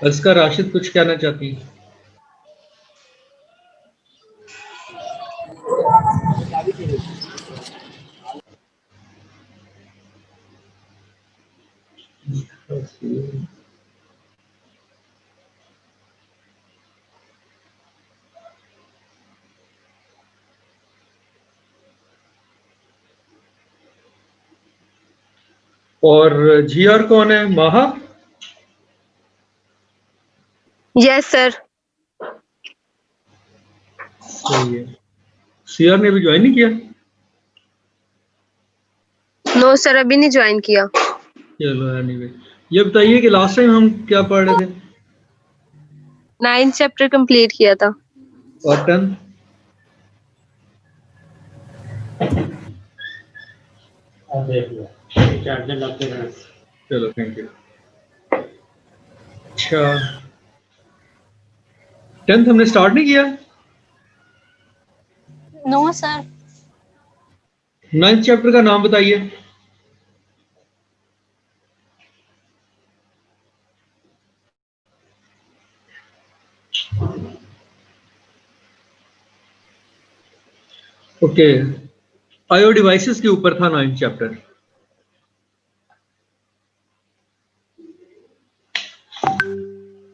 अस्का राशिद कुछ कहना चाहती हैं? और जीआर कौन है? माहा? Yes sir. सही है। सीआर ने अभी ज्वाइन नहीं किया? नो सर, अभी नहीं ज्वाइन किया। चलो एनीवे, ये बताइए कि लास्ट टाइम हम क्या पढ़ रहे थे 9th चैप्टर कंप्लीट किया था। और 10? चलो थैंक यू। अच्छा, 10th हमने स्टार्ट नहीं किया? No sir. 9th चैप्टर का नाम बताइए। ओके, आईओ डिवाइसेस के ऊपर था 9th चैप्टर।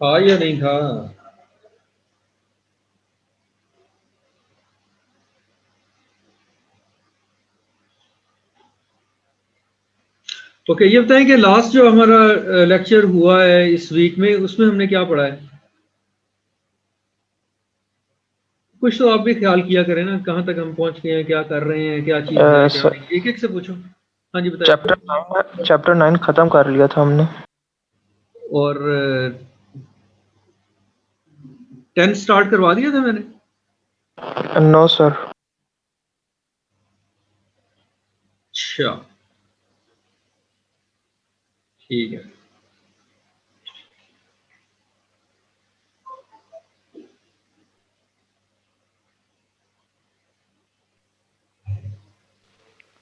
था या नहीं था? ओके, ये बताएं कि लास्ट जो हमारा लेक्चर हुआ है इस वीक में, उसमें हमने क्या पढ़ा है? कुछ तो आप भी ख्याल किया करें ना, कहाँ तक हम पहुंच गए हैं, क्या कर रहे हैं, क्या चीज है, क्या नहीं। एक एक से पूछो। हाँ जी बताइए। चैप्टर 9 खत्म कर लिया था हमने। और 10 स्टार्ट करवा दिया था मैंने? No sir. अच्छा ठीक है।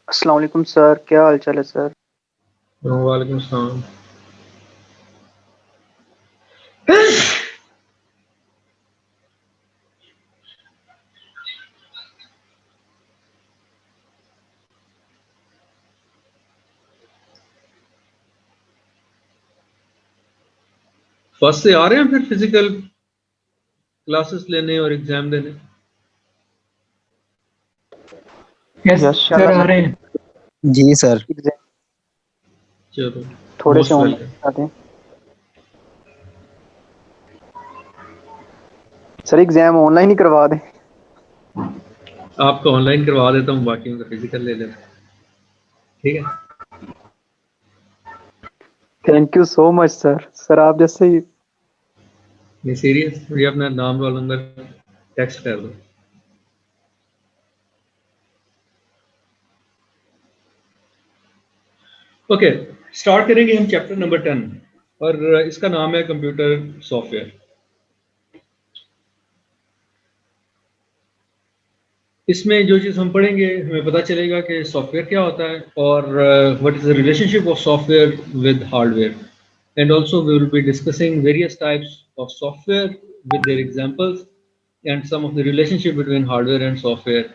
अस्सलाम वालेकुम सर, क्या हाल चाल है सर? वालेकुम सलाम। फर्स्ट से आ रहे हैं फिर फिजिकल क्लासेस लेने और एग्जाम देने? यस सर, आ रहे हैं। जी सर। एग्जाम चलो थोड़े से मोस्ट ऑनलाइन वेलकम। करा दें सर, एग्जाम ऑनलाइन ही करवा दें। आपको ऑनलाइन करवा देता हूँ, बाकी उनका फिजिकल ले लेना, ठीक है? Thank you so much sir. Sir आप जैसे ही नहीं सीरियस, मुझे अपना नाम रोल नंबर टेक्स्ट कर दो। ओके, स्टार्ट करेंगे हम चैप्टर नंबर 10 और इसका नाम है कंप्यूटर सॉफ्टवेयर। इसमें जो चीज़ हम पढ़ेंगे हमें पता चलेगा कि सॉफ्टवेयर क्या होता है और what is the relationship of software with hardware, and also we will be discussing various types of software with their examples and some of the relationship between hardware and software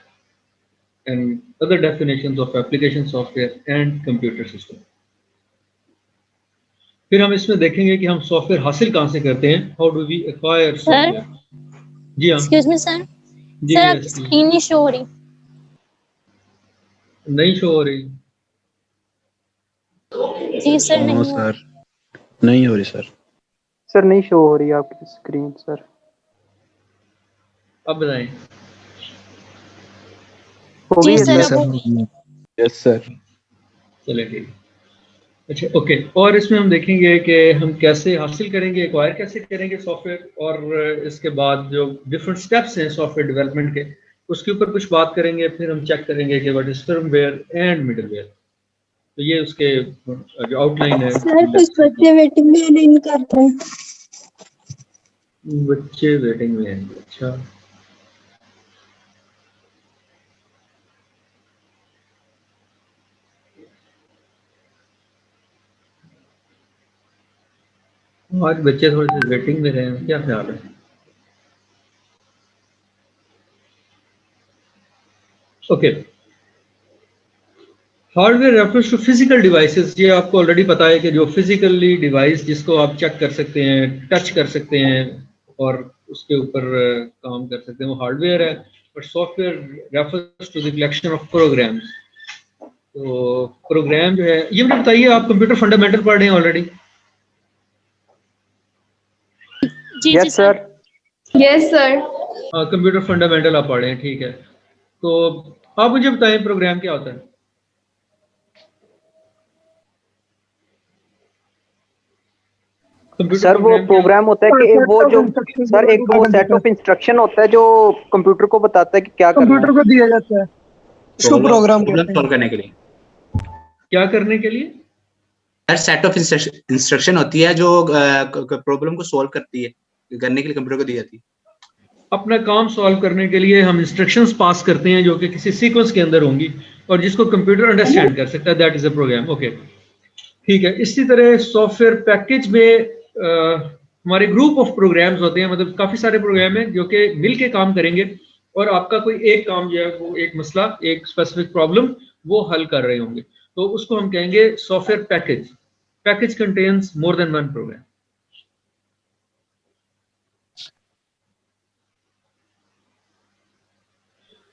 and other definitions of application software and computer system. फिर हम इसमें देखेंगे कि हम software हासिल कहाँ से करते हैं, how do we acquire sir software. जी हाँ। Excuse me sir. जी सर जी आपकी स्क्रीन नहीं शो हो रही। नहीं शो हो रही? जी सर, नो नहीं हो सर, रही। नहीं हो रही सर। सर नहीं शो हो रही आपकी स्क्रीन सर। अब बताएं। हो जी गई है सर, यस सर। अब हो सर। गई। Yes sir. चले ठीक। अच्छा ओके, और इसमें हम देखेंगे कि हम कैसे हासिल करेंगे, एक्वायर कैसे करेंगे सॉफ्टवेयर, और इसके बाद जो डिफरेंट स्टेप्स हैं सॉफ्टवेयर डेवलपमेंट के उसके ऊपर कुछ बात करेंगे। फिर हम चेक करेंगे कि what is firmware and middleware. तो ये उसके जो आउटलाइन है। सर कुछ बच्चे वेटिंग में नहीं करते हैं। बच्चे वेटिंग में हैं? अच्छा आज बच्चे थोड़े से वेटिंग में रहे हैं, क्या ख्याल है? Okay, hardware refers to physical devices. ये आपको ऑलरेडी पता है कि जो फिजिकली डिवाइस जिसको आप चेक कर सकते हैं, टच कर सकते हैं और उसके ऊपर काम कर सकते हैं, वो हार्डवेयर है। But software refers to the collection of programs. तो प्रोग्राम जो है, ये मुझे बताइए, आप कंप्यूटर फंडामेंटल पढ़ रहे हैं ऑलरेडी? जी yes sir. Yes, sir. Computer fundamental आप पढ़ रहे हैं, ठीक है। तो आप मुझे बताएं प्रोग्राम क्या होता है? सर वो प्रोग्राम होता है कि वो जो सर एक वो सेट ऑफ इंस्ट्रक्शन होता है जो कंप्यूटर को बताता है कि क्या करना है। कंप्यूटर को दिया जाता है, इसको प्रोग्राम कहते हैं। सॉल्व करने के लिए क्या करने के लिए? हर सेट ऑफ इंस्ट्रक्शन होती है जो प्रॉब्लम को सॉल्व करती है, करने के लिए कंप्यूटर को दी जाती है। अपना काम सॉल्व करने के लिए हम इंस्ट्रक्शंस पास करते हैं जो कि किसी सीक्वेंस के अंदर होंगी और जिसको कंप्यूटर अंडरस्टैंड कर सकता है, that is a program. Okay, ठीक है। इसी तरह सॉफ्टवेयर पैकेज में हमारे ग्रुप ऑफ प्रोग्राम्स होते हैं, मतलब काफी सारे प्रोग्राम हैं जो कि मिल के काम करेंगे और आपका कोई एक काम जो है वो एक मसला, एक स्पेसिफिक प्रॉब्लम वो हल कर रहे होंगे, तो उसको हम कहेंगे software package. Package contains more than one program.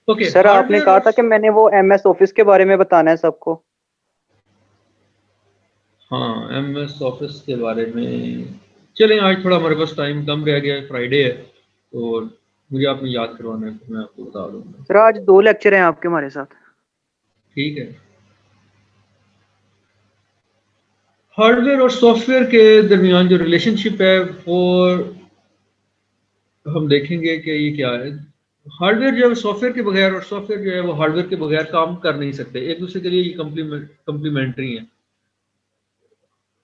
Okay sir आपने कहा था कि मैंने वो MS ऑफिस के बारे में बताना है सबको। हाँ, MS ऑफिस के बारे में चलें। आज थोड़ा हमारे पास टाइम कम रह गया है, फ्राइडे है, तो मुझे आपने याद करवाना है तो मैं आपको बता दूंगा। सर आज 2 लेक्चर हैं आपके हमारे साथ। ठीक है। हार्डवेयर और सॉफ्टवेयर के दरमियान जो रिलेशनशिप है वो हम देखेंगे कि ये क्या है। हार्डवेयर जो है सॉफ्टवेयर के बगैर और सॉफ्टवेयर जो है वो हार्डवेयर के बगैर काम कर नहीं सकते, एक दूसरे के लिए ये कम्प्लीमेंट्री है।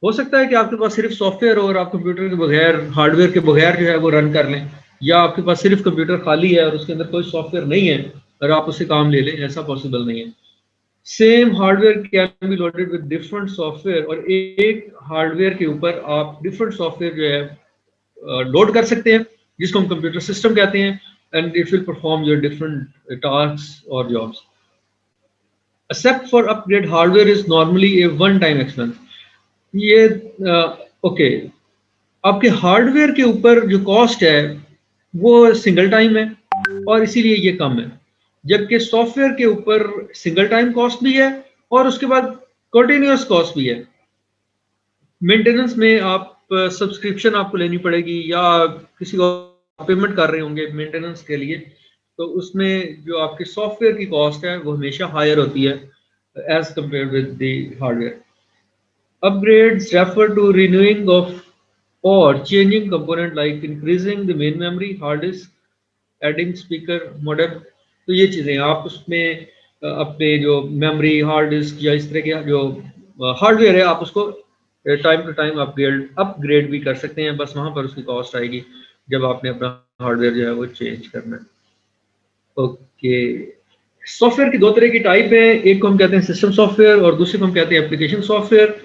हो सकता है कि आपके पास सिर्फ सॉफ्टवेयर हो और आप कंप्यूटर के बगैर, हार्डवेयर के बगैर जो है वो रन कर लें, या आपके पास सिर्फ कंप्यूटर खाली है और उसके अंदर कोई सॉफ्टवेयर नहीं है और आप उससे काम ले लें, ऐसा पॉसिबल नहीं है। Same hardware can be loaded with different software, और एक हार्डवेयर के ऊपर आप डिफरेंट सॉफ्टवेयर जो है लोड कर सकते हैं जिसको हम कंप्यूटर सिस्टम कहते हैं, and it will perform your different task और jobs. Except for upgrade hardware is normally a one time expense. ये ओके, आपके हार्डवेयर के ऊपर जो कॉस्ट है वो सिंगल टाइम है और इसीलिए ये कम है, जबकि सॉफ्टवेयर के ऊपर सिंगल टाइम कॉस्ट भी है और उसके बाद कंटिन्यूअस कॉस्ट भी है। मेंटेनेंस में आप सब्सक्रिप्शन आपको लेनी पड़ेगी या किसी को पेमेंट कर रहे होंगे मेंटेनेंस के लिए, तो उसमें जो आपके सॉफ्टवेयर की कॉस्ट है वो हमेशा हायर होती है as compared with the hardware. Upgrades refer to renewing of or changing component like increasing the main memory, hard disk, adding speaker, modem। तो ये चीज़ें आप उसमें अपने जो मेमोरी, हार्ड डिस्क या इस तरह के जो हार्डवेयर है आप उसको टाइम टू टाइम अपग्रेड भी कर सकते हैं, बस वहाँ पर उसकी कॉस्ट आएगी जब आपने अपना हार्डवेयर जो है वो चेंज करना है। ओके, सॉफ्टवेयर की दो तरह की टाइप है, एक को हम कहते हैं सिस्टम सॉफ्टवेयर और दूसरे को हम कहते हैं application software.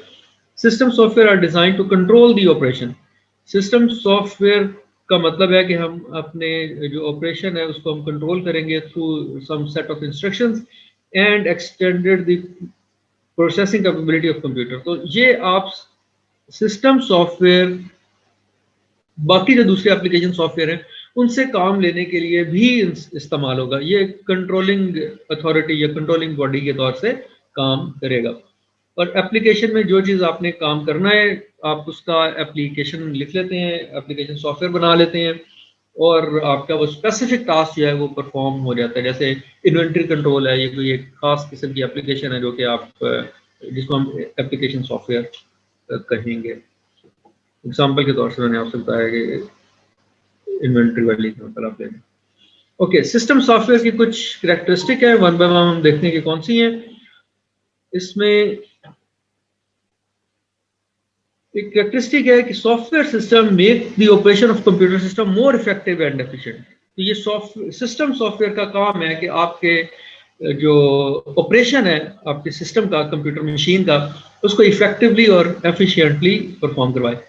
System software are design to control the operation. System software का मतलब है कि हम अपने जो ऑपरेशन है उसको हम कंट्रोल करेंगे through some set of instructions and extended the processing capability of computer. तो ये आप सिस्टम सॉफ्टवेयर बाकी जो दूसरे एप्लीकेशन सॉफ्टवेयर हैं उनसे काम लेने के लिए भी इस्तेमाल होगा। ये कंट्रोलिंग अथॉरिटी या कंट्रोलिंग बॉडी के तौर से काम करेगा। और एप्लीकेशन में जो चीज़ आपने काम करना है आप उसका एप्लीकेशन लिख लेते हैं, एप्लीकेशन सॉफ्टवेयर बना लेते हैं और आपका वो स्पेसिफिक टास्क जो है वो परफॉर्म हो जाता है। जैसे इन्वेंट्री कंट्रोल है, ये कोई एक खास किस्म की एप्लीकेशन है जो कि आप जिसको हम एप्लीकेशन सॉफ्टवेयर कहेंगे। एग्जाम्पल के तौर से मैंने आपसे बताया कि इन्वेंट्री वाली एग्जाम्पल आप ले लें। ओके, सिस्टम सॉफ्टवेयर की कुछ कैरेक्टरिस्टिक है, वन बाय वन हम देखते हैं कि कौन सी हैं। इसमें एक कैरेक्टरिस्टिक है कि software system make the operation of computer system more effective and efficient. तो ये सिस्टम सॉफ्टवेयर का काम है कि आपके जो ऑपरेशन है आपके सिस्टम का, कंप्यूटर मशीन का, उसको इफेक्टिवली और एफिशिएंटली परफॉर्म करवाए।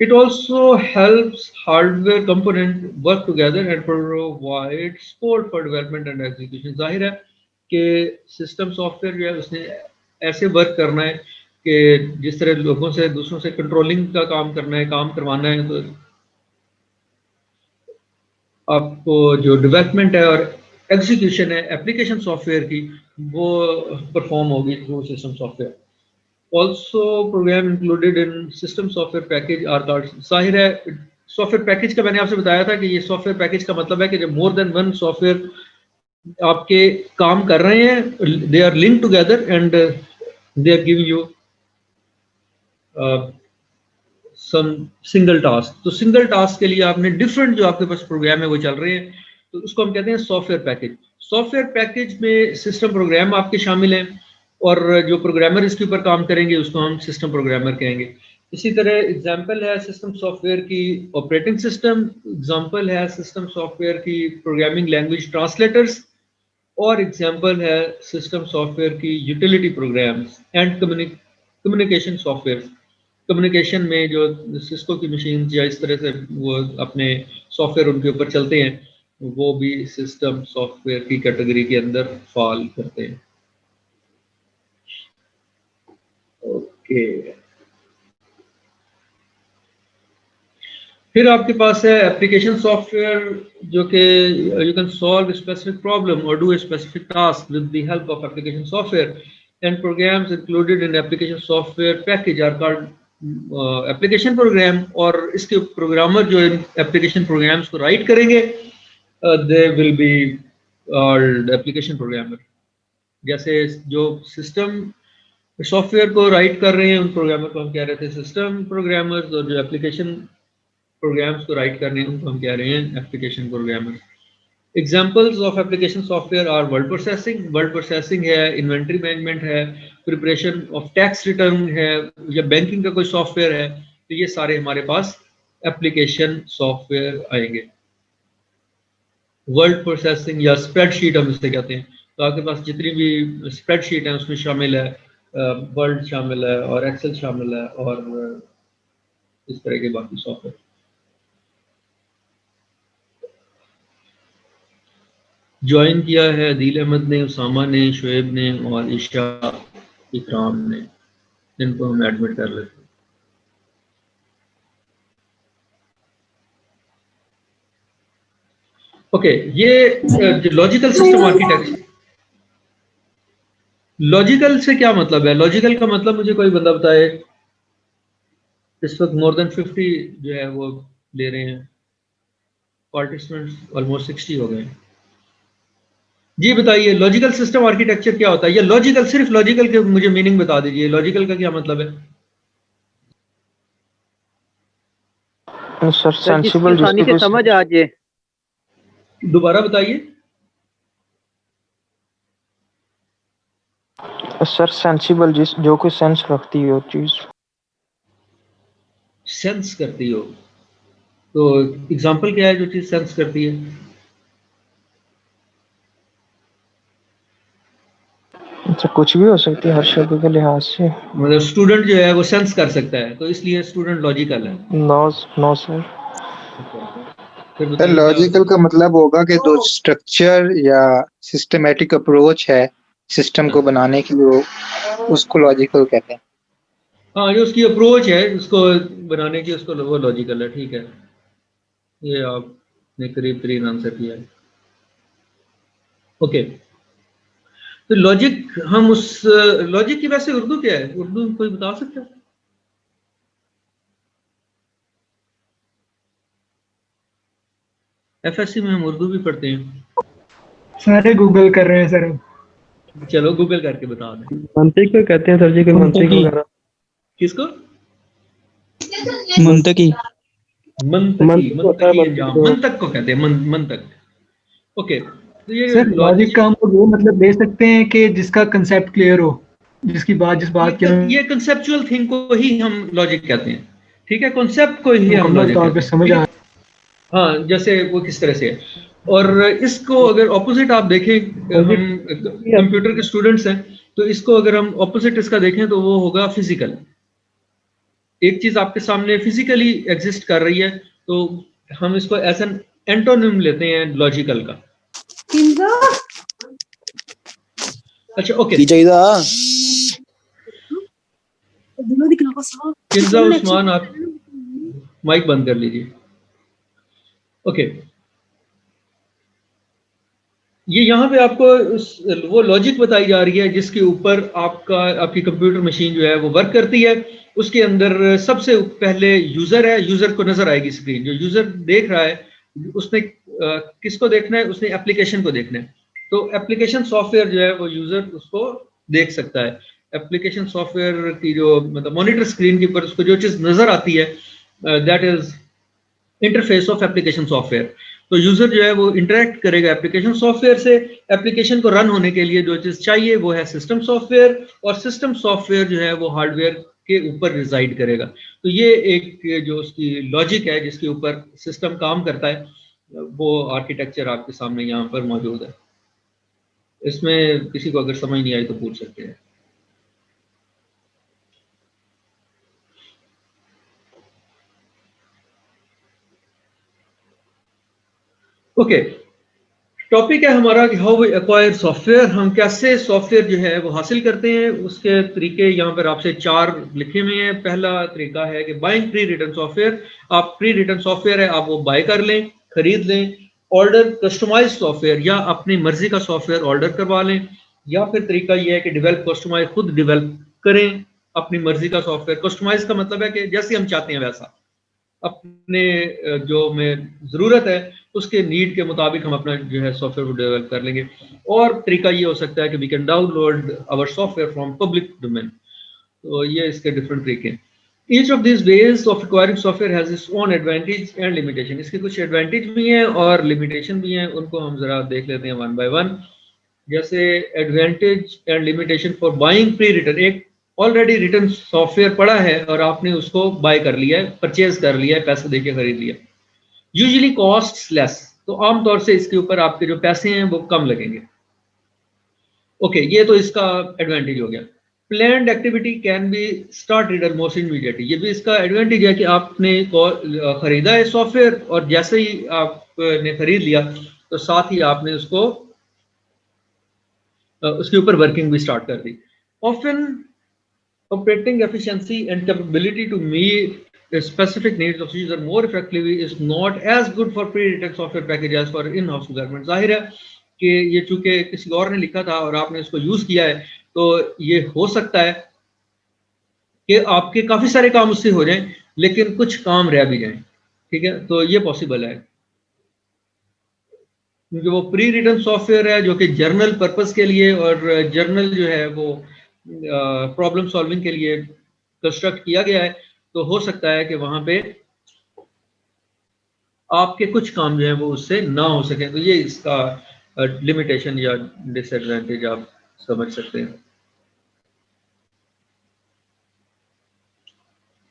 It also helps hardware component work together and provide support for development and execution. जाहिर है कि सिस्टम सॉफ्टवेयर जो है उसने ऐसे वर्क करना है कि जिस तरह लोगों से दूसरों से कंट्रोलिंग का काम करना है, काम करवाना है, तो आपको जो डेवलपमेंट है और एग्जीक्यूशन है एप्लीकेशन सॉफ्टवेयर की, वो परफॉर्म होगी through system software. Also program included in system software package are called. जाहिर है सॉफ्टवेयर पैकेज का मैंने आपसे बताया था कि ये सॉफ्टवेयर पैकेज का मतलब है कि जब मोर देन वन सॉफ्टवेयर आपके काम कर रहे हैं, they are link together and they are giving you some single task. तो सिंगल टास्क के लिए आपने डिफरेंट जो आपके पास प्रोग्राम है वो चल रहे हैं, तो उसको हम कहते हैं सॉफ्टवेयर पैकेज. सॉफ्टवेयर पैकेज में सिस्टम प्रोग्राम आपके शामिल हैं और जो प्रोग्रामर इसके ऊपर काम करेंगे उसको हम सिस्टम प्रोग्रामर कहेंगे. इसी तरह एग्जांपल है सिस्टम सॉफ्टवेयर की ऑपरेटिंग सिस्टम, एग्जांपल है सिस्टम सॉफ्टवेयर की प्रोग्रामिंग लैंग्वेज ट्रांसलेटर्स, और एग्जांपल है सिस्टम सॉफ्टवेयर की utility programmes and communication software. Communication में जो सिस्को की मशीन या इस तरह से वो अपने सॉफ्टवेयर उनके ऊपर चलते हैं, वो भी सिस्टम सॉफ्टवेयर की कैटेगरी के अंदर फॉल करते हैं. ओके, फिर आपके पास है एप्लीकेशन सॉफ्टवेयर, जो कि you can solve specific problem और do a specific task with the help of application software, and programs included in application software package are called application program. और इसके प्रोग्रामर जो इन एप्लीकेशन प्रोग्राम्स को write करेंगे they will be called application programmer. जैसे जो system software को right कर रहे हैं उन प्रोग्रामर को हम कह रहे थे सिस्टम प्रोग्रामर्स, और जो एप्लीकेशन प्रोग्राम्स को राइट कर रहे हैं उनको हम कह रहे हैं application programmer. Examples of application software are word processing. Word processing है, इन्वेंटरी मैनेजमेंट है, प्रिपरेशन ऑफ टैक्स रिटर्न है, या बैंकिंग का कोई सॉफ्टवेयर है, तो ये सारे हमारे पास एप्लीकेशन सॉफ्टवेयर आएंगे. वर्ड प्रोसेसिंग या स्प्रेडशीट हम इसे कहते हैं. तो आपके पास जितनी भी स्प्रेडशीट है उसमें शामिल है वर्ड शामिल है और एक्सेल शामिल है और इस तरह के बाकी सॉफ्टवेयर. ज्वाइन किया है अदील अहमद ने, उसामा ने, शुएब ने और ईशा इकराम ने. इनको हम एडमिट कर लेते हैं. ओके, ये लॉजिकल सिस्टम आर्किटेक्चर. लॉजिकल से क्या मतलब है? लॉजिकल का मतलब मुझे कोई बंदा बताए. इस वक्त मोर देन 50 जो है वो ले रहे हैं, पार्टिसिपेंट्स ऑलमोस्ट 60 हो गए. जी बताइए, लॉजिकल सिस्टम आर्किटेक्चर क्या होता है? या लॉजिकल, सिर्फ लॉजिकल के मुझे मीनिंग बता दीजिए. लॉजिकल का क्या मतलब है? सर सेंसिबल, जिसकी समझ आ जाए. दोबारा बताइए. सर सेंसिबल, जिस जो कोई सेंस रखती हो चीज, सेंस करती हो. तो एग्जांपल क्या है जो चीज सेंस करती है? अच्छा, कुछ भी हो सकती है हर शब्द के लिहाज से. मतलब स्टूडेंट जो है वो सेंस कर सकता है, तो इसलिए स्टूडेंट लॉजिकल है. No sir. फिर लॉजिकल का मतलब होगा कि जो स्ट्रक्चर या सिस्टमेटिक अप्रोच है सिस्टम को बनाने के लिए, उसको लॉजिकल कहते हैं. हाँ, जो उसकी अप्रोच है उसको बनाने की, उसको वो लॉजिकल है. ठीक है, ये आपने करीब करीब आंसर किया है. ओके, तो लॉजिक, हम उस लॉजिक की वैसे उर्दू क्या है? उर्दू कोई बता सकता है? एफएससी में हम उर्दू भी पढ़ते हैं. सारे गूगल कर रहे हैं सर. चलो गूगल करके बता दें. मंतिक को कहते हैं सर जी, के मंतिक वगैरह. किसको? मुंतकी. मंतक को कहते हैं, मंतक. ओके, तो ये सर लॉजिक का हम वो मतलब दे सकते हैं कि जिसका कंसेप्ट क्लियर हो, जिस बात के ये कंसेप्चुअल थिंग को ही हम लॉजिक कहते हैं. ठीक है, कॉन्सेप्ट को ही हम लॉजिक तौर पे समझ आ. हाँ, जैसे वो किस तरह से है. और इसको अगर ऑपोजिट आप देखें, हम कंप्यूटर के स्टूडेंट्स हैं, तो इसको अगर हम ऑपोजिट इसका देखें तो वो होगा फिजिकल. एक चीज आपके सामने फिजिकली एग्जिस्ट कर रही है तो हम इसको एज एन एंटोनिम लेते हैं लॉजिकल का। अच्छा ओके, किंजा उस्मान आप माइक बंद कर लीजिए। ओके, ये यहाँ पे आपको वो लॉजिक बताई जा रही है जिसके ऊपर आपकी कंप्यूटर मशीन जो है वो वर्क करती है। उसके अंदर सबसे पहले यूजर है, यूजर को नजर आएगी स्क्रीन, जो यूजर देख रहा है उसने किसको देखना है, उसने एप्लीकेशन को देखना है। तो एप्लीकेशन सॉफ्टवेयर जो है वो यूजर उसको देख सकता है। एप्लीकेशन सॉफ्टवेयर की जो मतलब मॉनिटर स्क्रीन के ऊपर उसको जो चीज नजर आती है that is interface of application software. तो यूजर जो है वो इंटरेक्ट करेगा एप्लीकेशन सॉफ्टवेयर से। एप्लीकेशन को रन होने के लिए जो चीज चाहिए वो है सिस्टम सॉफ्टवेयर, और सिस्टम सॉफ्टवेयर जो है वो हार्डवेयर के ऊपर रिजाइड करेगा। तो ये एक जो उसकी लॉजिक है जिसके ऊपर सिस्टम काम करता है, वो आर्किटेक्चर आपके सामने यहाँ पर मौजूद है। इसमें किसी को अगर समझ नहीं आई तो पूछ सकते हैं। ओके, टॉपिक है हमारा कि हाउ वी एक्वायर सॉफ्टवेयर, हम कैसे सॉफ्टवेयर जो है वो हासिल करते हैं। उसके तरीके यहाँ पर आपसे 4 लिखे हुए हैं। पहला तरीका है कि बाइंग प्री रिटन सॉफ्टवेयर। आप प्री रिटन सॉफ्टवेयर है आप वो बाय कर लें, खरीद लें। ऑर्डर कस्टमाइज सॉफ्टवेयर, या अपनी मर्जी का सॉफ्टवेयर ऑर्डर करवा लें। या फिर तरीका ये है कि डेवलप कस्टमाइज, खुद डेवलप करें अपनी मर्जी का सॉफ्टवेयर। कस्टमाइज का मतलब है कि जैसे हम चाहते हैं वैसा, अपने जो में ज़रूरत है उसके नीड के मुताबिक हम अपना जो है सॉफ्टवेयर को डेवलप कर लेंगे। और तरीका ये हो सकता है कि we can download our software from public domain. तो ये इसके डिफरेंट तरीके हैं। Each of this ways of acquiring software has its own advantage and limitation. इसके कुछ एडवांटेज भी हैं और लिमिटेशन भी हैं, उनको हम जरा देख लेते हैं वन बाय वन। जैसे advantage and limitation for buying pre written, एक ऑलरेडी रिटन सॉफ्टवेयर पड़ा है और आपने उसको बाय कर लिया है, परचेज कर लिया है, पैसे देके खरीद लिया। यूजुअली कॉस्ट लेस, तो आमतौर से इसके ऊपर आपके जो पैसे हैं वो कम लगेंगे। ओके, ये तो इसका एडवांटेज हो गया। Planned activity can be started almost immediately, ये भी इसका एडवांटेज है कि आपने खरीदा है सॉफ्टवेयर और जैसे ही आपने खरीद लिया तो साथ ही आपने उसको उसके ऊपर वर्किंग भी स्टार्ट कर दी। Often operating efficiency and capability to meet the specific needs of user more effectively is not as good for pre-written software package as for in-house development। जाहिर है कि ये चूंकि किसी और ने लिखा था और आपने इसको यूज किया है तो ये हो सकता है कि आपके काफी सारे काम उससे हो जाएं लेकिन कुछ काम रह भी जाएं। ठीक है, तो ये पॉसिबल है क्योंकि वो प्री रिटन सॉफ्टवेयर है जो कि जर्नल पर्पस के लिए और जर्नल जो है वो प्रॉब्लम सॉल्विंग के लिए कंस्ट्रक्ट किया गया है। तो हो सकता है कि वहां पे आपके कुछ काम जो है वो उससे ना हो सके। तो ये इसका लिमिटेशन या डिसएडवांटेज आप समझ सकते हैं।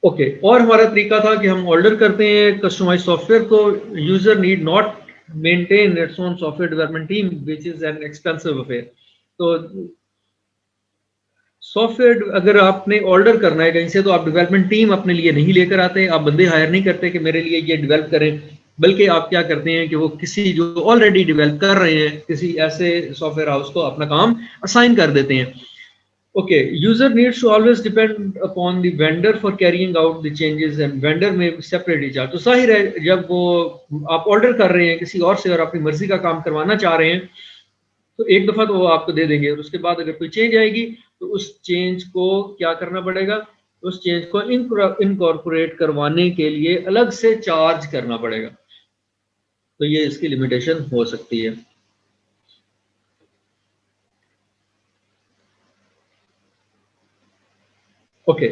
ओके, और हमारा तरीका था कि हम ऑर्डर करते हैं कस्टमाइज सॉफ्टवेयर को। User need not maintain its own software development team which is an expensive affair. तो सॉफ्टवेयर अगर आपने ऑर्डर करना है कहीं से तो आप डेवलपमेंट टीम अपने लिए नहीं लेकर आते, आप बंदे हायर नहीं करते कि मेरे लिए ये डेवलप करें, बल्कि आप क्या करते हैं कि वो किसी जो ऑलरेडी डेवलप कर रहे हैं किसी ऐसे सॉफ्टवेयर हाउस को अपना काम असाइन कर देते हैं। Okay, user needs to always depend upon the vendor for carrying out the changes and vendor may separately charge. तो जाहिर है जब वो आप ऑर्डर कर रहे हैं किसी और से और अपनी मर्जी का काम करवाना चाह रहे हैं तो एक दफा तो वो आपको दे देंगे और उसके बाद अगर कोई चेंज आएगी तो उस चेंज को क्या करना पड़ेगा, उस चेंज को इनकॉर्पोरेट करवाने के लिए अलग से चार्ज करना पड़ेगा। तो ये इसकी लिमिटेशन हो सकती है। ओके,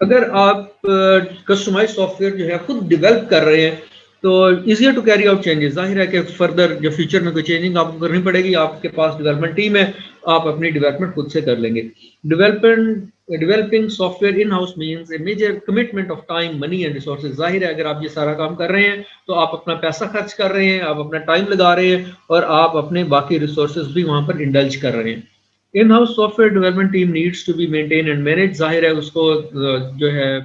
अगर आप कस्टमाइज सॉफ्टवेयर जो है खुद डेवलप कर रहे हैं तो easier to carry out changes. जाहिर है कि फर्दर जो फ्यूचर में कोई चेंजिंग आपको करनी पड़ेगी, आपके पास डेवलपमेंट टीम है, आप अपनी डेवलपमेंट खुद से कर लेंगे। Developing software in house means a major commitment of time, money and resources. जाहिर है अगर आप ये सारा काम कर रहे हैं तो आप अपना पैसा खर्च कर रहे हैं, आप अपना टाइम लगा रहे हैं और आप अपने बाकी रिसोर्सेज भी वहां पर इंडल्ज कर रहे हैं। In house software development team needs to be maintain and manage, जाहिर है उसको जो है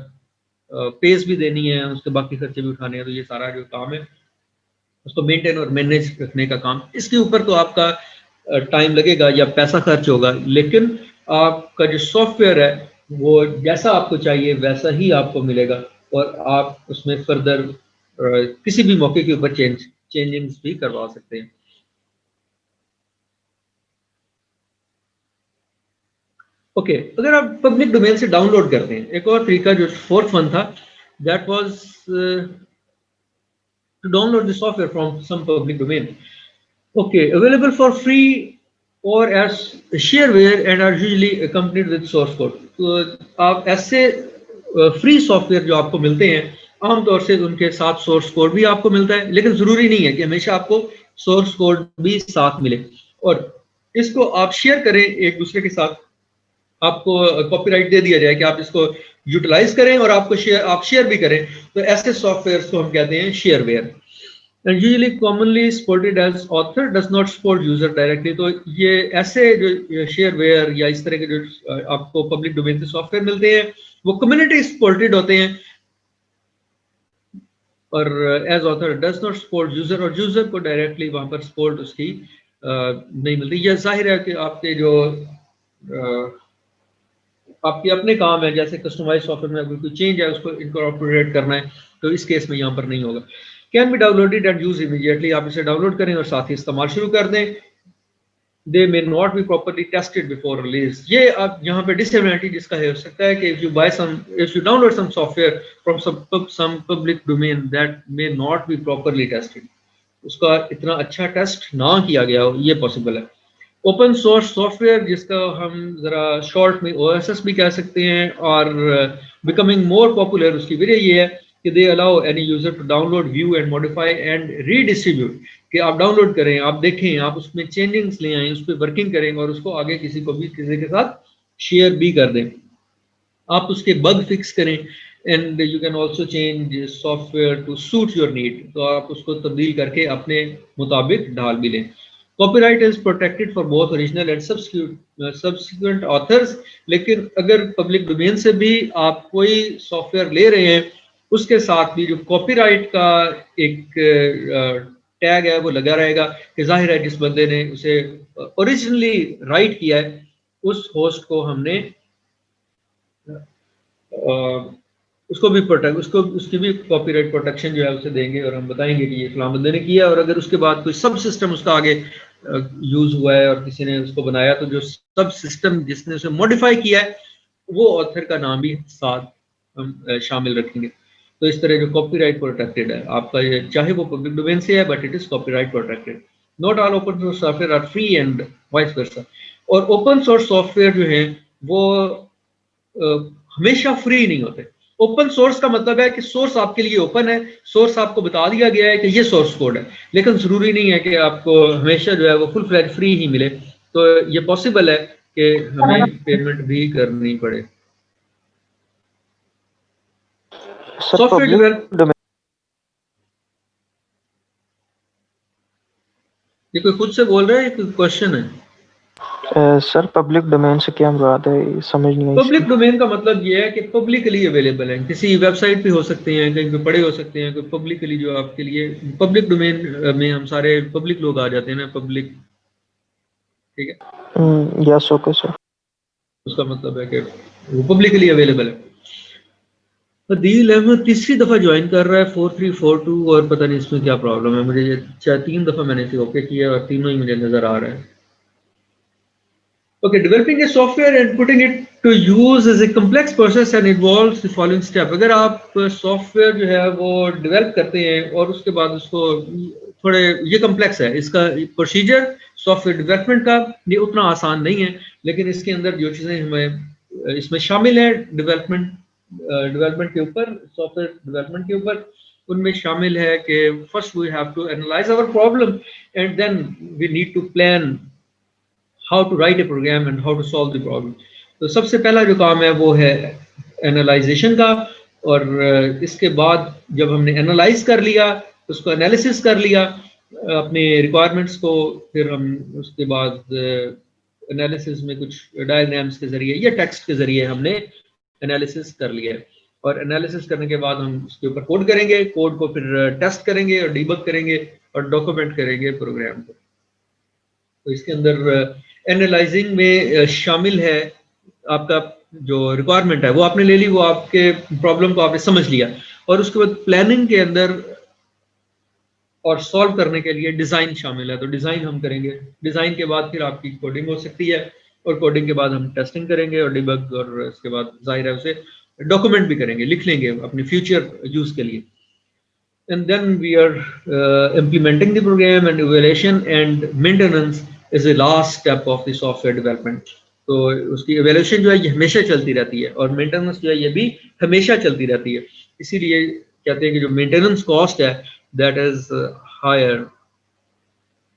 पेस भी देनी है, उसके बाकी खर्चे भी उठाने हैं, तो ये सारा जो काम है उसको मेंटेन और मैनेज रखने का काम, इसके ऊपर तो आपका टाइम लगेगा या पैसा खर्च होगा, लेकिन आपका जो सॉफ्टवेयर है वो जैसा आपको चाहिए वैसा ही आपको मिलेगा और आप उसमें फर्दर किसी भी मौके के ऊपर चेंजिंग्स भी करवा सकते हैं। ओके, अगर आप पब्लिक डोमेन से डाउनलोड करते हैं, एक और तरीका जो फोर्थ वन था, that was to download the software from some public domain. Okay, available for free or as shareware and are usually accompanied with source code. तो आप ऐसे फ्री सॉफ्टवेयर जो आपको मिलते हैं आमतौर से उनके साथ सोर्स कोड भी आपको मिलता है, लेकिन जरूरी नहीं है कि हमेशा आपको सोर्स कोड भी साथ मिले, और इसको आप शेयर करें एक दूसरे के साथ, आपको कॉपीराइट दे दिया जाए कि आप इसको यूटिलाइज करें और आप शेयर भी करें, तो ऐसे सॉफ्टवेयर को हम कहते हैं shareware. And usually commonly supported as author, does not support user directly. तो ये ऐसे जो शेयरवेयर या इस तरह के जो आपको पब्लिक डोमेन से सॉफ्टवेयर मिलते हैं वो कम्युनिटी सपोर्टेड होते हैं, और as author does not support user, और यूजर को डायरेक्टली वहां पर सपोर्ट उसकी नहीं मिलती। यह जाहिर है कि आपके जो आपके अपने काम है, जैसे कस्टमाइज सॉफ्टवेयर में अगर कोई चेंज है उसको इनकॉर्पोरेट करना है, तो इस केस में यहाँ पर नहीं होगा। Can be downloaded and use immediately, आप इसे डाउनलोड करें और साथ ही इस्तेमाल शुरू कर दें। They may not be properly tested before release, ये आप यहाँ पे डिसएडवांटेज इसका हो सकता है कि if you download some software from some public domain that may not be properly tested, उसका इतना अच्छा टेस्ट ना किया गया हो, ये पॉसिबल है। ओपन सोर्स सॉफ्टवेयर, जिसका हम जरा शॉर्ट में OSS भी कह सकते हैं, और बिकमिंग मोर पॉपुलर, उसकी वजह ये है कि they allow any user to download, view and modify and redistribute, कि आप डाउनलोड करें, आप देखें, आप उसमें चेंजिंग्स ले आएं, उस पर वर्किंग करें और उसको आगे किसी के साथ शेयर भी कर दें, आप उसके बग फिक्स करें। And you can also change software to suit your need, तो आप उसको तब्दील करके अपने मुताबिक ढाल भी लें। Copyright is protected for both original and subsequent authors, लेकिन अगर पब्लिक डोमेन से भी आप कोई सॉफ्टवेयर ले रहे हैं उसके साथ भी जो कॉपीराइट का एक टैग है वो लगा रहेगा कि जाहिर है जिस बंदे ने उसे ओरिजिनली राइट किया है उस होस्ट को हमने उसको भी उसकी भी कॉपीराइट प्रोटेक्शन जो है उसे देंगे, और हम बताएंगे कि ये फलां बंदे ने किया, और अगर उसके बाद कोई सब सिस्टम उसका आगे यूज हुआ है और किसी ने उसको बनाया, तो जो सब सिस्टम जिसने उसे मॉडिफाई किया है वो ऑथर का नाम भी साथ हम शामिल रखेंगे। तो इस तरह जो कॉपीराइट प्रोटेक्टेड है आपका, ये चाहे वो पब्लिक डोमेन से है but it is copyright protected. Not all open source software are free and vice versa, और ओपन सोर्स सॉफ्टवेयर जो है वो हमेशा फ्री नहीं होते। ओपन सोर्स का मतलब है कि सोर्स आपके लिए ओपन है, सोर्स आपको बता दिया गया है कि ये सोर्स कोड है, लेकिन जरूरी नहीं है कि आपको हमेशा जो है वो फुल फ्लैज फ्री ही मिले, तो ये पॉसिबल है कि हमें पेमेंट भी करनी पड़े। सॉफ्टवेयर ये कोई खुद से बोल रहा है, कोई क्वेश्चन है? सर पब्लिक डोमेन से क्या मुराद है, ये समझ नहीं आई। पब्लिक डोमेन का मतलब ये है कि पब्लिकली अवेलेबल है, किसी वेबसाइट पे हो सकते हैं, कहीं पे पड़े हो सकते हैं, कोई पब्लिकली जो आपके लिए पब्लिक डोमेन में हम सारे पब्लिक लोग आ जाते हैं ना, पब्लिक, ठीक है? यस ओके सर, उसका मतलब है कि वो पब्लिकली अवेलेबल है। अदील अहमद तीसरी दफा ज्वाइन कर रहा है 4342, और पता नहीं इसमें क्या प्रॉब्लम है, मुझे ये 3 दफा मैंने इसे ओके किया और तीनों ही मुझे नजर आ रहा है। Okay, developing a software and putting it to use is a complex process and involves the following step. अगर आप सॉफ्टवेयर जो है वो डेवलप करते हैं और उसके बाद उसको थोड़े, ये कम्प्लेक्स है, इसका प्रोसीजर सॉफ्टवेयर डेवलपमेंट का ये उतना आसान नहीं है, लेकिन इसके अंदर जो चीज़ें हमें इसमें शामिल है डेवलपमेंट के ऊपर, सॉफ्टवेयर डेवलपमेंट के ऊपर, उनमें शामिल है कि first we have to analyse our problem and then we need to plan how to write a program and how to solve the problem. तो सबसे पहला जो काम है वो है एनालाइजेशन का, और इसके बाद जब हमने एनालाइज कर लिया, उसको एनालिसिस कर लिया अपने रिक्वायरमेंट्स को, फिर हम उसके बाद एनालिसिस में कुछ डायग्राम्स के जरिए या टेक्स्ट के जरिए हमने एनालिसिस कर लिया है, और एनालिसिस करने के बाद हम उसके ऊपर कोड करेंगे, कोड को फिर टेस्ट करेंगे और डीबग करेंगे और डॉक्यूमेंट करेंगे प्रोग्राम को। तो इसके अंदर एनालाइजिंग में शामिल है आपका जो रिक्वायरमेंट है वो आपने ले ली, वो आपके प्रॉब्लम को आपने समझ लिया, और उसके बाद प्लानिंग के अंदर और सॉल्व करने के लिए डिज़ाइन शामिल है। तो डिज़ाइन हम करेंगे, डिज़ाइन के बाद फिर आपकी कोडिंग हो सकती है, और कोडिंग के बाद हम टेस्टिंग करेंगे और डिबग, और उसके बाद जाहिर है उसे डॉक्यूमेंट भी करेंगे, लिख लेंगे अपने फ्यूचर यूज़ के लिए। And then we are implementing the program, and evaluation and maintenance is the last step of the software development. तो उसकी evaluation जो है ये हमेशा चलती रहती है, और maintenance जो है ये भी हमेशा चलती रहती है। इसीलिए कहते हैं कि जो maintenance cost है that is higher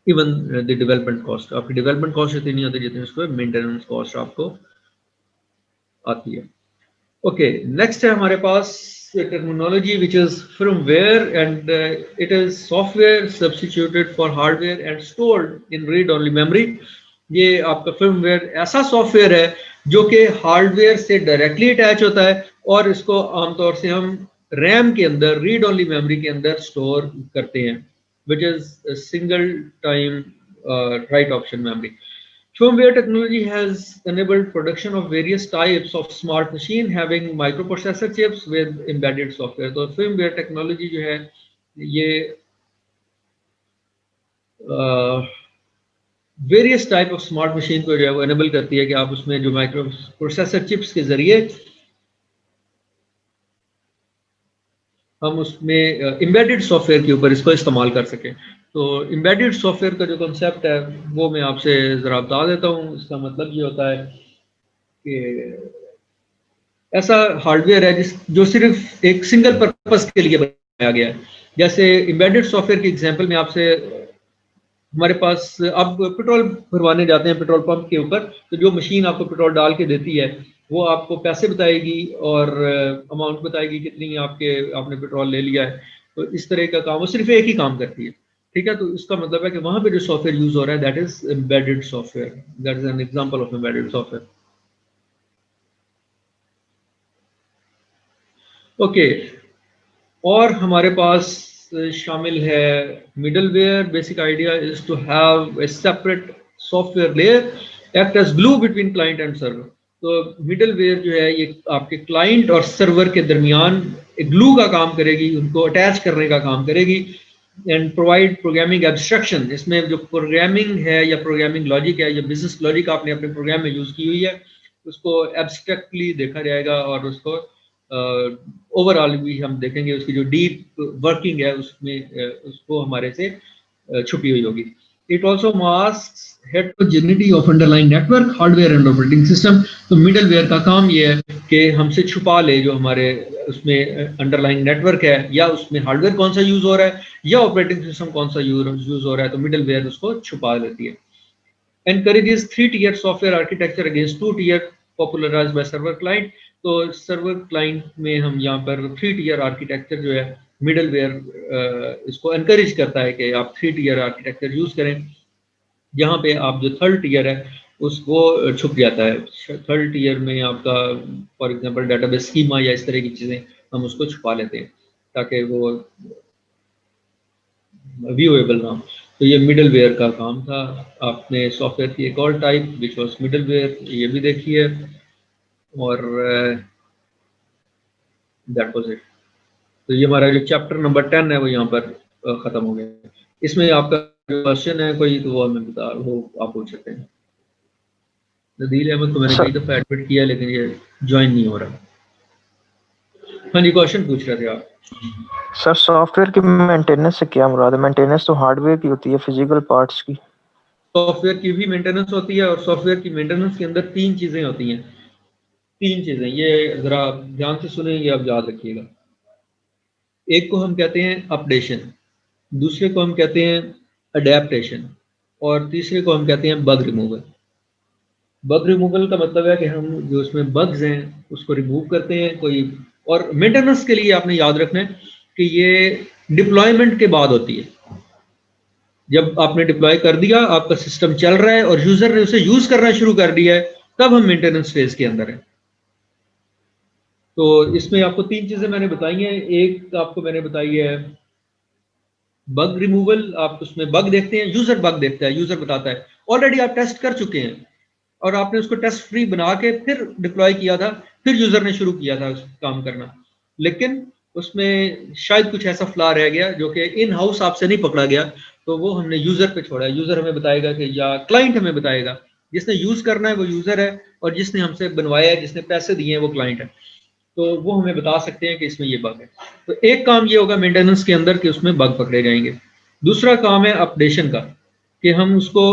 even the development cost. आपकी development cost इतनी नहीं होती जितनी उसको maintenance cost आपको आती है। Okay, next है हमारे पास terminology which is firmware, and it is software substituted for hardware and stored in read-only memory. ये आपका firmware ऐसा सॉफ्टवेयर है जो कि हार्डवेयर से डायरेक्टली अटैच होता है, और इसको आमतौर से हम रैम के अंदर, रीड ओनली मेमोरी के अंदर स्टोर करते हैं, which is a single time write option memory. Firmware technology has enabled production of various types of smart machine having microprocessor chips with embedded software. तो firmware technology जो है ये various type of smart machine को जो है वो enable करती है कि आप उसमें जो microprocessor chips के जरिए हम उसमें embedded software के ऊपर इसको इस्तेमाल कर सकें। तो embedded सॉफ्टवेयर का जो कंसेप्ट है वो मैं आपसे ज़रा बता देता हूँ। इसका मतलब ये होता है कि ऐसा हार्डवेयर है जो सिर्फ एक सिंगल पर्पस के लिए बनाया गया है। जैसे embedded सॉफ्टवेयर की एग्जांपल में आपसे, हमारे पास आप पेट्रोल भरवाने जाते हैं पेट्रोल पंप के ऊपर, तो जो मशीन आपको पेट्रोल डाल के देती है वो आपको पैसे बताएगी और अमाउंट बताएगी कितनी आपने पेट्रोल ले लिया है। तो इस तरह का काम वो सिर्फ एक ही काम करती है, ठीक है। तो इसका मतलब है कि वहां पे जो सॉफ्टवेयर यूज हो रहा है that is embedded software, that is an example of embedded software. Okay, और हमारे पास शामिल है middleware. Basic idea is to have a separate software layer act as glue between client and server. तो middleware जो है ये आपके क्लाइंट और सर्वर के दरमियान एक ग्लू का काम करेगी, उनको अटैच करने का काम करेगी, एंड प्रोवाइड प्रोग्रामिंग एब्स्ट्रक्शन। इसमें जो प्रोग्रामिंग है या प्रोग्रामिंग लॉजिक है या बिजनेस लॉजिक आपने अपने प्रोग्राम में यूज की हुई है उसको एब्स्ट्रैक्टली देखा जाएगा, और उसको ओवरऑल भी हम देखेंगे उसकी जो डीप वर्किंग है उसमें उसको हमारे से छुपी हुई होगी। It also masks heterogeneity of underlying network, hardware and operating system. तो मिडलवेयर का काम ये है कि हमसे छुपा ले जो हमारे उसमें अंडरलाइंग नेटवर्क है, या उसमें हार्डवेयर कौन सा यूज हो रहा है या ऑपरेटिंग सिस्टम कौन सा यूज हो रहा है, तो मिडलवेयर उसको छुपा लेती है। Encourages 3-tier software architecture against 2-tier popularised by server client. तो सर्वर क्लाइंट में हम यहाँ पर 3-tier आर्किटेक्चर जो है मिडलवेयर इसको एनकरेज करता है कि आप 3-tier आर्किटेक्चर यूज करें, जहाँ पे आप जो 3rd tier है उसको छुप जाता है। 3rd tier में आपका फॉर एग्जांपल डेटाबेस स्कीमा या इस तरह की चीज़ें हम उसको छुपा लेते हैं ताकि वो व्यूएबल ना हो। तो ये मिडलवेयर का काम था। आपने सॉफ्टवेयर की एक और टाइप विच वाज मिडलवेयर ये भी देखी है, और दैट वाज इट। तो ये हमारा जो चैप्टर नंबर 10 है वो यहाँ पर ख़त्म हो गया। इसमें आपका जो क्वेश्चन है कोई तो वो आप पूछ सकते हैं। नदील अहमद को मैंने कई दफ़ा एडमिट किया लेकिन ये ज्वाइन नहीं हो रहा। हाँ जी, क्वेश्चन पूछ रहे थे आप। सर सॉफ्टवेयर की मेंटेनेंस से क्या मुराद है? मेंटेनेंस तो हार्डवेयर की होती है, फिजिकल पार्ट्स की। सॉफ्टवेयर की भी मेंटेनेंस होती है, और सॉफ्टवेयर की मेंटेनेंस के अंदर 3 चीज़ें होती हैं। 3 चीज़ें, ये ज़रा ध्यान से सुने, ये आप याद रखिएगा। एक को हम कहते हैं अपडेशन, दूसरे को हम कहते हैं अडेप्टेशन, और तीसरे को हम कहते हैं बग रिमूवल। बग रिमूवल का मतलब है कि हम जो उसमें बग्स हैं उसको रिमूव करते हैं कोई, और मेंटेनेंस के लिए आपने याद रखना है कि ये डिप्लॉयमेंट के बाद होती है। जब आपने डिप्लॉय कर दिया, आपका सिस्टम चल रहा है और यूजर ने उसे यूज करना शुरू कर दिया है, तब हम मेंटेनेंस फेज के अंदर है। तो इसमें आपको 3 चीजें मैंने बताई हैं। एक आपको मैंने बताई है बग रिमूवल, आप उसमें बग देखते हैं, यूजर बग देखता है, यूजर बताता है। ऑलरेडी आप टेस्ट कर चुके हैं और आपने उसको टेस्ट फ्री बना के फिर डिप्लॉय किया था, फिर यूजर ने शुरू किया था उस काम करना, लेकिन उसमें शायद कुछ ऐसा फ्ला रह गया जो कि इन हाउस आपसे नहीं पकड़ा गया, तो वो हमने यूजर पे छोड़ा है। यूजर हमें बताएगा कि, या क्लाइंट हमें बताएगा, जिसने यूज करना है वो यूजर है और जिसने हमसे बनवाया है, जिसने पैसे दिए हैं, वो क्लाइंट है। तो वो हमें बता सकते हैं कि इसमें ये बग है। तो एक काम ये होगा मेंटेनेंस के अंदर कि उसमें बग पकड़े जाएंगे। दूसरा काम है अपडेशन का, कि हम उसको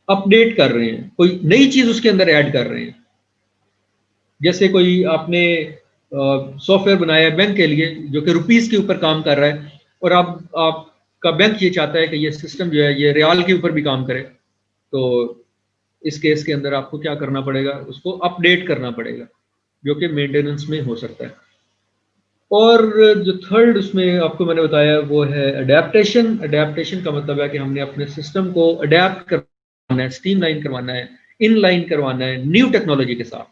अपडेट कर रहे हैं, कोई नई चीज उसके अंदर ऐड कर रहे हैं। जैसे कोई आपने सॉफ्टवेयर बनाया है बैंक के लिए जो कि रुपीस के ऊपर काम कर रहा है, और आपका बैंक ये चाहता है कि ये सिस्टम जो है ये रियाल के ऊपर भी काम करे, तो इस केस के अंदर आपको क्या करना पड़ेगा, उसको अपडेट करना पड़ेगा, जो कि मेंटेनेंस में हो सकता है। और जो थर्ड उसमें आपको मैंने बताया वो है अडेप्टेशन। अडेप्टेशन का मतलब है कि हमने अपने सिस्टम को अडेप्ट करवाना है, स्ट्रीमलाइन करवाना है, इनलाइन करवाना है न्यू टेक्नोलॉजी के साथ।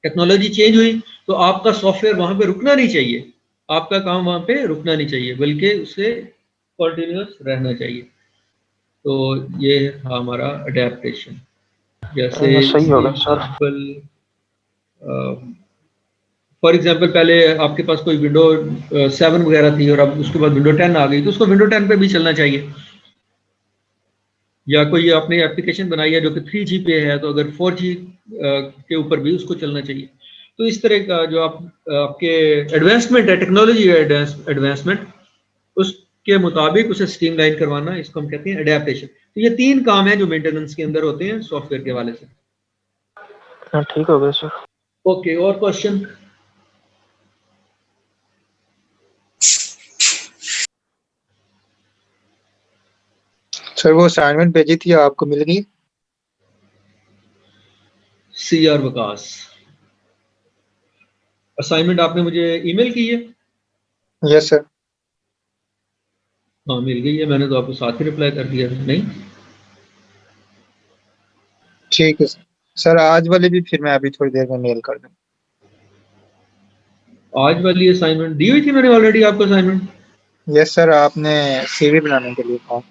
टेक्नोलॉजी चेंज हुई तो आपका सॉफ्टवेयर वहां पे रुकना नहीं चाहिए, आपका काम वहां पे रुकना नहीं चाहिए, बल्कि उसे कंटिन्यूअस रहना चाहिए। तो ये हमारा अडेप्टेशन। जैसे सही होगा सर। फॉर एग्जाम्पल पहले आपके पास कोई विंडो 7 वगैरह थी और अब उसके बाद विंडो 10 आ गई, तो उसको विंडो 10 पे भी चलना चाहिए। या कोई आपने एप्लीकेशन बनाई है जो कि 3G पे है, तो अगर 4G के ऊपर भी उसको चलना चाहिए। तो इस तरह का जो आपके एडवांसमेंट है, टेक्नोलॉजी एडवांसमेंट, उसके मुताबिक उसे स्ट्रीमलाइन करवाना, इसको हम कहते हैं अडेप्टेशन। तो ये 3 काम है जो मेंटेनेंस के अंदर होते हैं सॉफ्टवेयर के हवाले से। ठीक हो गया सर। ओके, और क्वेश्चन? सर वो असाइनमेंट भेजी थी आपको मिल गई? CR वकास, असाइनमेंट आपने मुझे ईमेल की है? Yes sir. हाँ मिल गई है, मैंने तो आपको साथ ही रिप्लाई कर दिया था। नहीं ठीक है सर। सर आज वाली भी फिर मैं अभी थोड़ी देर में मेल कर दूँ। आज वाली असाइनमेंट दी हुई थी मैंने ऑलरेडी आपको असाइनमेंट। यस सर, आपने सीवी बनाने के लिए कहा।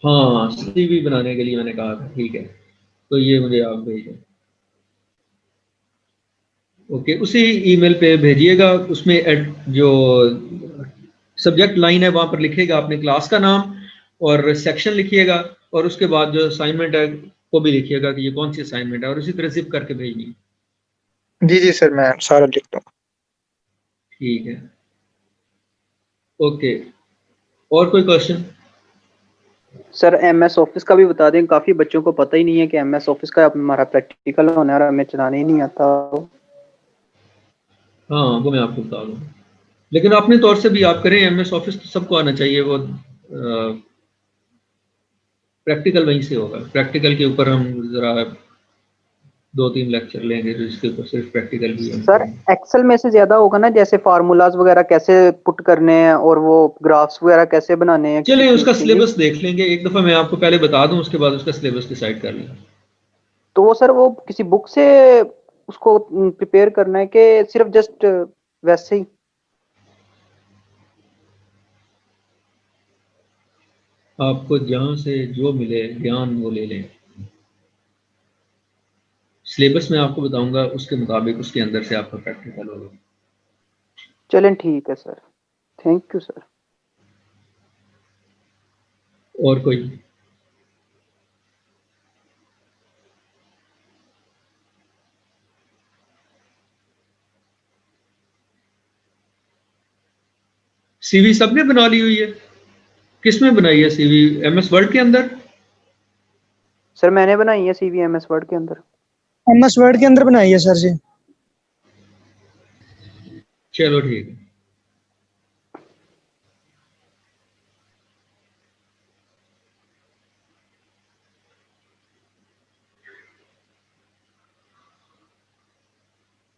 हाँ CV बनाने के लिए मैंने कहा था, ठीक है। तो ये मुझे आप भेजें। ओके, उसी ईमेल पे भेजिएगा। उसमें जो सब्जेक्ट लाइन है वहां पर लिखेगा अपने क्लास का नाम और सेक्शन लिखिएगा, और उसके बाद जो असाइनमेंट है वो भी लिखिएगा कि ये कौन सी असाइनमेंट है, और उसी तरह जिप करके भेजनी है। जी जी सर, मैं सारा लिख दूँ। ठीक है, ओके। और कोई क्वेश्चन? सर MS ऑफिस का भी बता दें, काफी बच्चों को पता ही नहीं है कि MS ऑफिस का हमारा प्रैक्टिकल होना है और हमें चलाने ही नहीं आता। हाँ वो मैं आपको बता दूँ, लेकिन अपने तौर से भी आप करें। MS ऑफिस तो सबको आना चाहिए, वो प्रैक्टिकल वहीं से होगा। प्रैक्टिकल के ऊपर हम जरा 2-3 लेक्चर लेंगे जिसके ऊपर सिर्फ प्रैक्टिकल भी है। सर एक्सेल में से ज्यादा होगा ना, जैसे फार्मूलाज वगैरह कैसे पुट करने हैं और वो ग्राफ्स वगैरह कैसे बनाने हैं। चलिए उसका सिलेबस देख लेंगे एक दफा, मैं आपको पहले बता दूं, उसके बाद उसका सिलेबस डिसाइड कर लेंगे। तो वो सर वो किसी बुक से उसको प्रिपेयर करना है कि सिर्फ जस्ट वैसे ही? आपको जहां से जो मिले ज्ञान वो ले लें। सिलेबस में आपको बताऊंगा, उसके मुताबिक उसके अंदर से आपका प्रैक्टिकल होगा। चलें ठीक है सर, थैंक यू सर। और कोई? CV सबने बना ली हुई है? किसमें बनाई है CV? MS वर्ड के अंदर? सर मैंने बनाई है CV MS वर्ड के अंदर। MS वर्ड के अंदर बनाई है सर जी। चलो ठीक है।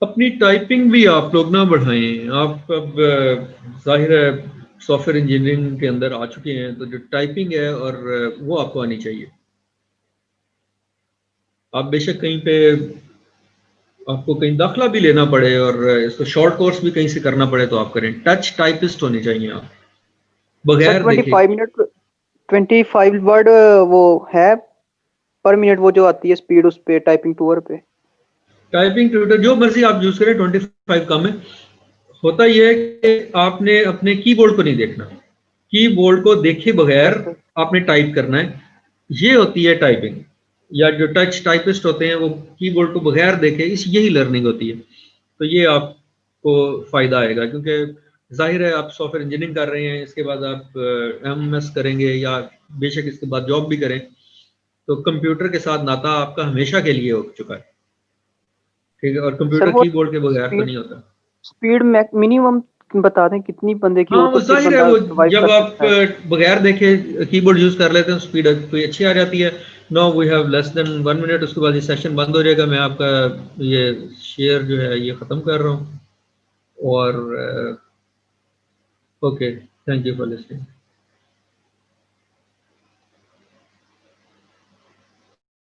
अपनी टाइपिंग भी आप लोग ना बढ़ाएं। आप अब जाहिर है सॉफ्टवेयर इंजीनियरिंग के अंदर आ चुके हैं, तो जो टाइपिंग है और वो आपको आनी चाहिए। आप बेशक कहीं पे आपको कहीं दाखिला भी लेना पड़े और इसको शॉर्ट कोर्स भी कहीं से करना पड़े तो आप करें। टच टाइपिस्ट होने चाहिए आप, बगैर सर देखे। 25 मिनट 25 वर्ड वो है पर मिनट, वो जो आती है स्पीड उस पे टाइपिंग टूर पे। टाइपिंग ट्यूटर जो मर्जी आप यूज करें, 25 कम है। होता यह है कि आपने अपने कीबोर्ड को नहीं देखना, कीबोर्ड को देखे बगैर आपने टाइप करना है, ये होती है टाइपिंग। या जो टच टाइपिस्ट होते हैं वो कीबोर्ड को बगैर देखे, यही लर्निंग होती है। तो ये आपको फायदा आएगा, क्योंकि जाहिर है आप सॉफ्टवेयर इंजीनियरिंग कर रहे हैं, इसके बाद आप एमएस करेंगे या बेशक इसके बाद जॉब भी करें, तो कंप्यूटर के साथ नाता आपका हमेशा के लिए हो चुका है, ठीक है। और कंप्यूटर कीबोर्ड के बगैर तो नहीं होता। स्पीड मिनिमम बता दें कितनी बंदे की हाँ, हो वो तो फिर जाहिर है, बंदा वो survive जब कर आप सकता है। बगैर देखे कीबोर्ड यूज कर लेते हैं स्पीड कोई अच्छी आ जाती है। No we have less than 1 minute, उसके बाद ये सेशन बंद हो जाएगा। मैं आपका ये शेयर जो है ये ख़त्म कर रहा हूँ, और okay, thank you for listening.